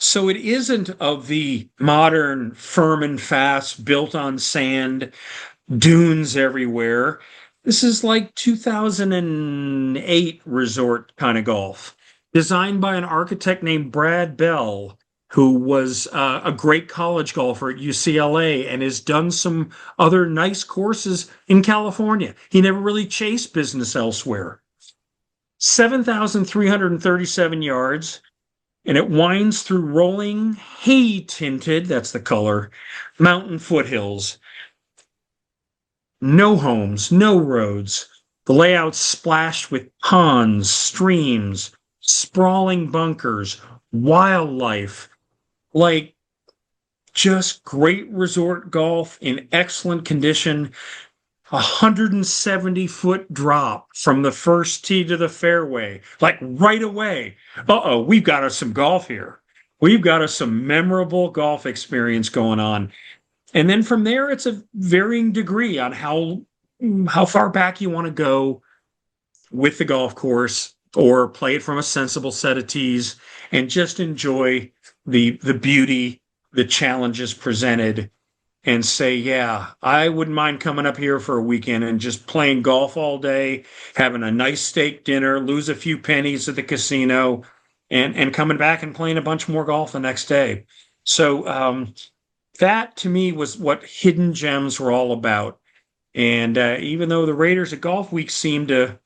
So it isn't of the modern, firm and fast, built on sand, dunes everywhere. This is like 2008 resort kind of golf. designed by an architect named Brad Bell, who was a great college golfer at UCLA and has done some other nice courses in California. He never really chased business elsewhere. 7,337 yards, and it winds through rolling, hay tinted, that's the color, mountain foothills. No homes, no roads. The layout's splashed with ponds, streams, sprawling bunkers, wildlife, like just great resort golf in excellent condition. 170-foot drop from the first tee to the fairway, like right away. Uh-oh, we've got us some golf here. We've got us some memorable golf experience going on. And then from there, it's a varying degree on how far back you want to go with the golf course or play it from a sensible set of tees and just enjoy the beauty, the challenges presented and say, yeah, I wouldn't mind coming up here for a weekend and just playing golf all day, having a nice steak dinner, lose a few pennies at the casino, and coming back and playing a bunch more golf the next day. So that to me was what hidden gems were all about. And even though the Raiders at Golf Week seemed to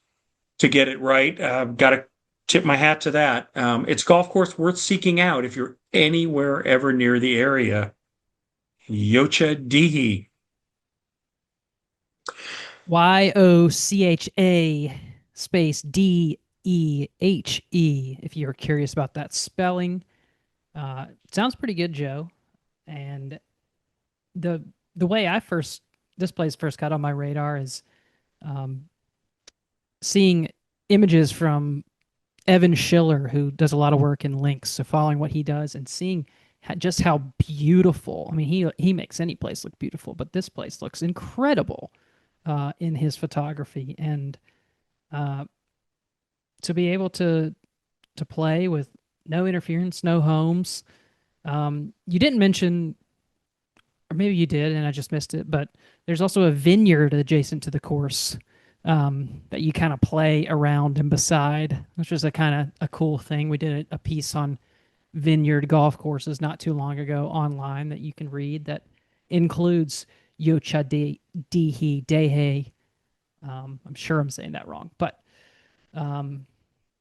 get it right, got to tip my hat to that. It's a golf course worth seeking out if you're anywhere ever near the area. Yocha Dihi. YOCHA space DEHE, if you're curious about that spelling. It sounds pretty good, Joe. And the way this place first got on my radar is um, seeing images from Evan Schiller, who does a lot of work in links, so following what he does and seeing just how beautiful. I mean, he makes any place look beautiful, but this place looks incredible in his photography, and uh, to be able to play with no interference, no homes. You didn't mention, or maybe you did, and I just missed it, but there's also a vineyard adjacent to the course that you kind of play around and beside, which is a kind of a cool thing. We did a piece on vineyard golf courses not too long ago online that you can read that includes Yocha Dihi Dehe. I'm sure I'm saying that wrong, but um,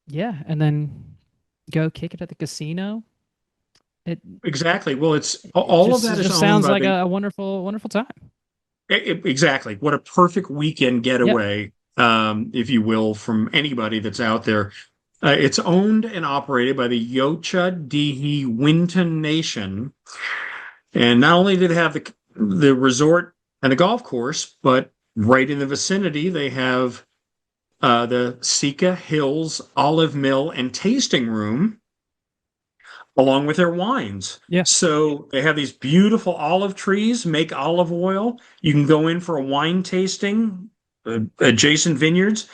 yeah, and then go kick it at the casino. It Exactly. Well, it's all of it that is just owned sounds by like the a wonderful wonderful time. exactly. What a perfect weekend Yep. getaway, if you will, from anybody that's out there. It's owned and operated by the Yocha Dihi Winton Nation. And not only did it have the resort and the golf course, but right in the vicinity, they have the Sika Hills Olive Mill and Tasting Room, along with their wines. Yeah. So they have these beautiful olive trees, make olive oil. You can go in for a wine tasting, adjacent vineyards,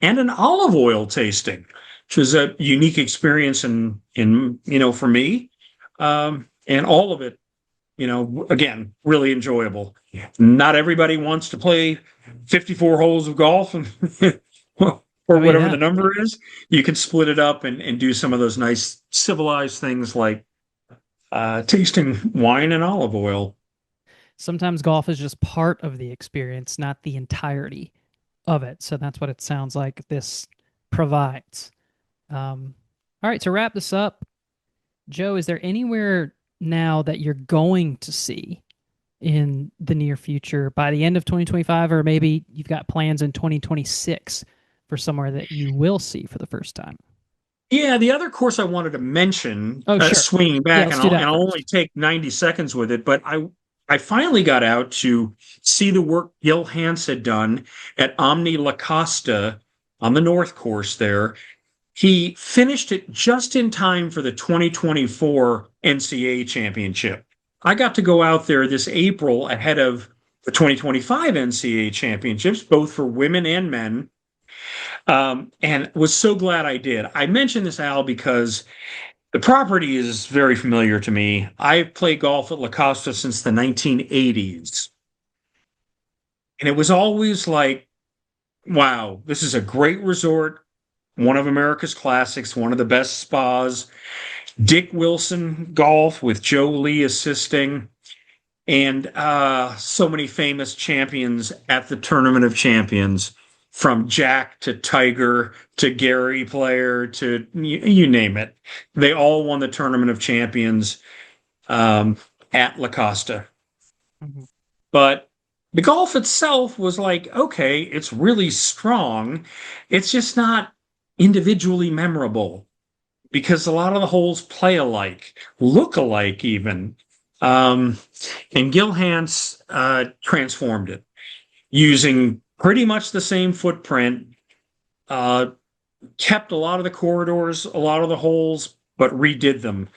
and an olive oil tasting, which is a unique experience in for me. And all of it, again, really enjoyable. Not everybody wants to play 54 holes of golf and or Oh whatever yeah. the number is. You can split it up and do some of those nice civilized things like tasting wine and olive oil. Sometimes golf is just part of the experience, not the entirety of it. So that's what it sounds like this provides. All right, to wrap this up, Joe, is there anywhere now that you're going to see in the near future by the end of 2025, or maybe you've got plans in 2026 for somewhere that you will see for the first time? Yeah, the other course I wanted to mention, Oh, sure. swinging Yeah, back, let's and do I'll that and I'll only first. take 90 seconds with it, but I finally got out to see the work Gil Hanse had done at Omni La Costa on the North Course there. He finished it just in time for the 2024 NCAA championship. I got to go out there this April ahead of the 2025 NCAA championships, both for women and men. And was so glad I did. I mentioned this, Al, because the property is very familiar to me. I've played golf at La Costa since the 1980s. And it was always like, wow, this is a great resort, one of America's classics, one of the best spas. Dick Wilson golf with Joe Lee assisting, and so many famous champions at the Tournament of Champions, from Jack to Tiger to Gary Player to you name it. They all won the Tournament of Champions um, at La Costa. Mhm. But the golf itself was like, okay, it's really strong. It's just not individually memorable because a lot of the holes play alike, look alike even. Um, and Gil Hanse transformed it using pretty much the same footprint, uh, kept a lot of the corridors, a lot of the holes, but redid them,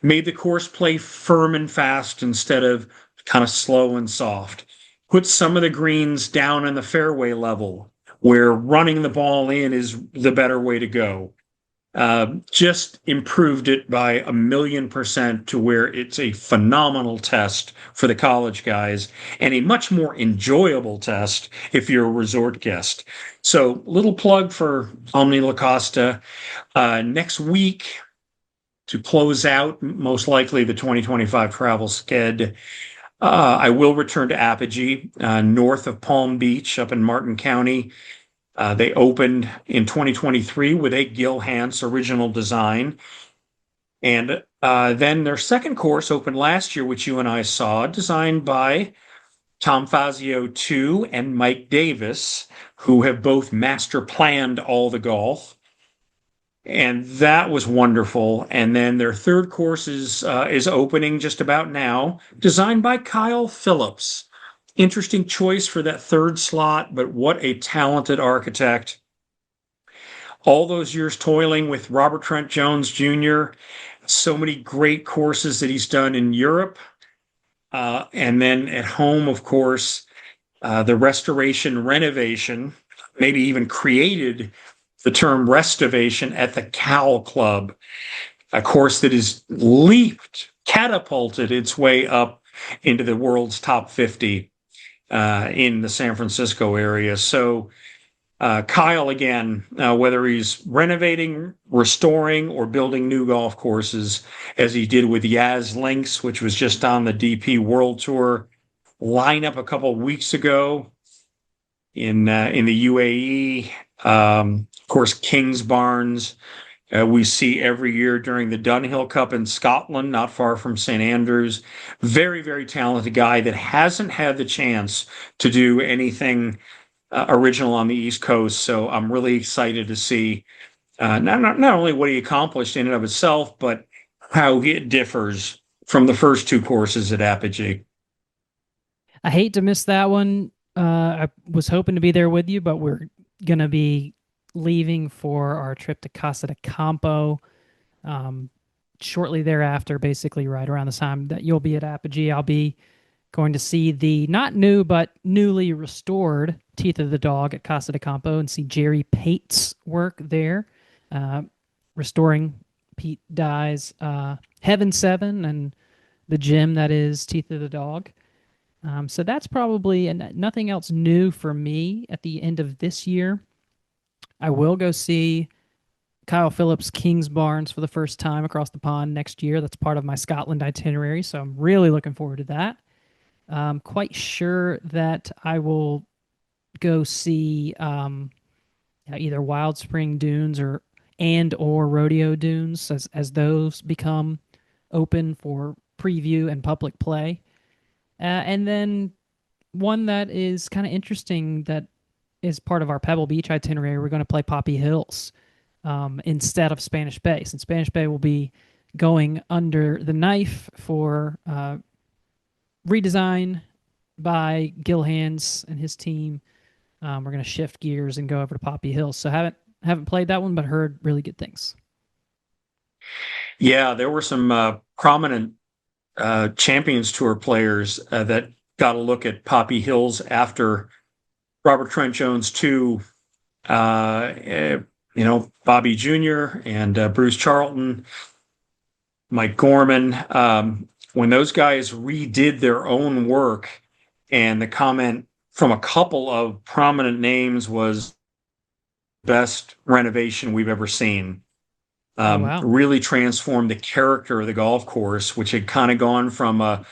made the course play firm and fast instead of kind of slow and soft. Put some of the greens down in the fairway level where running the ball in is the better way to go. Just improved it by 1,000,000% to where it's a phenomenal test for the college guys and a much more enjoyable test if you're a resort guest. So, little plug for Omni La Costa. Next week, to close out most likely the 2025 travel sched, I will return to Apogee, north of Palm Beach, up in Martin County. They opened in 2023 with a Gil Hanse original design. And then their second course opened last year, which you and I saw, designed by Tom Fazio II and Mike Davis, who have both master planned all the golf. And that was wonderful. And then their third course is opening just about now, designed by Kyle Phillips. Interesting choice for that third slot, but what a talented architect. All those years toiling with Robert Trent Jones Jr., so many great courses that he's done in Europe. And then at home, of course, the restoration renovation, maybe even created the term restoration at the Cal Club, a course that has leaped, catapulted its way up into the world's top 50 in the San Francisco area. So Kyle, again, whether he's renovating, restoring, or building new golf courses, as he did with Yaz Links, which was just on the DP World Tour lineup a couple of weeks ago in the UAE. Of course, Kingsbarns. We see every year during the Dunhill Cup in Scotland, not far from St. Andrews. Very, very talented guy that hasn't had the chance to do anything original on the East Coast. So I'm really excited to see not only what he accomplished in and of itself, but how it differs from the first two courses at Apogee. I hate to miss that one. I was hoping to be there with you, but we're gonna be leaving for our trip to Casa de Campo um, shortly thereafter, basically right around the time that you'll be at Apogee. I'll be going to see the not new but newly restored Teeth of the Dog at Casa de Campo and see Jerry Pate's work there, uh, restoring Pete Dye's Heaven 7 and the gym that is Teeth of the Dog. So that's probably and nothing else new for me at the end of this year. I will go see Kyle Phillips Kings Barnes for the first time across the pond next year. That's part of my Scotland itinerary, so I'm really looking forward to that. I'm quite sure that I will go see either Wild Spring Dunes or Rodeo Dunes as those become open for preview and public play. And then one that is kind of interesting that is part of our Pebble Beach itinerary. We're going to play Poppy Hills instead of Spanish Bay. Since Spanish Bay will be going under the knife for redesign by Gil Hanse and his team. We're going to shift gears and go over to Poppy Hills. So haven't played that one, but heard really good things. Yeah, there were some prominent Champions Tour players that got a look at Poppy Hills after Robert Trent Jones too. Bobby Jr. and Bruce Charlton, Mike Gorman. When those guys redid their own work, and the comment from a couple of prominent names was best renovation we've ever seen. Oh, wow. Really transformed the character of the golf course, which had kind of gone from a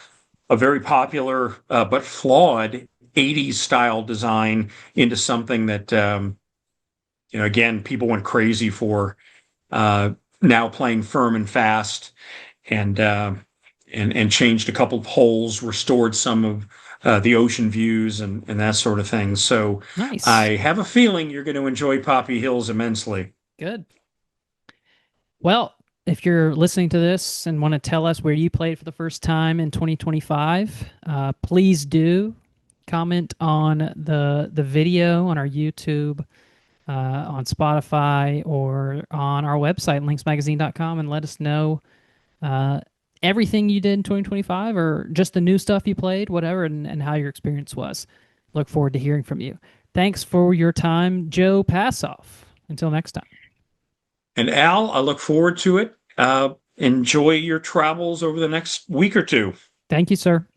very popular but flawed 80s style design into something that again, people went crazy for. Now playing firm and fast, and and changed a couple of holes, restored some of the ocean views and that sort of thing. So Nice. I have a feeling you're going to enjoy Poppy Hills immensely. Good. Well, if you're listening to this and want to tell us where you played for the first time in 2025, please do comment on the video on our YouTube, on Spotify, or on our website, linksmagazine.com, and let us know uh, everything you did in 2025 or just the new stuff you played, whatever, and how your experience was. Look forward to hearing from you. Thanks for your time, Joe Passov. Until next time. And Al, I look forward to it. Enjoy your travels over the next week or two. Thank you, sir.